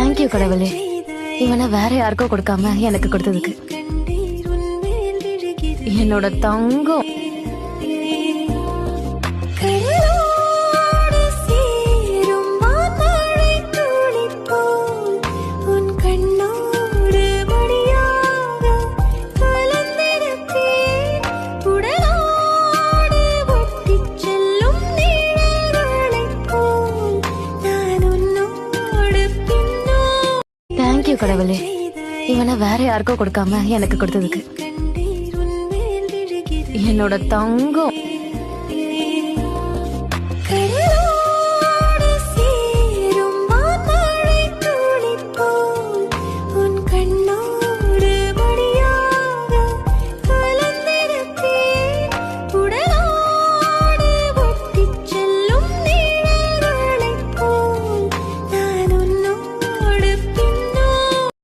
Thank you கடவுளே, இவனை வேற யாருக்கோ கொடுக்காம எனக்கு கொடுத்ததுக்கு. என்னோட தங்கம். தேங்க்யூ கடவுளே, இவனை வேற யாருக்கோ கொடுக்காம எனக்கு கொடுத்ததுக்கு. என்னோட தங்கம்.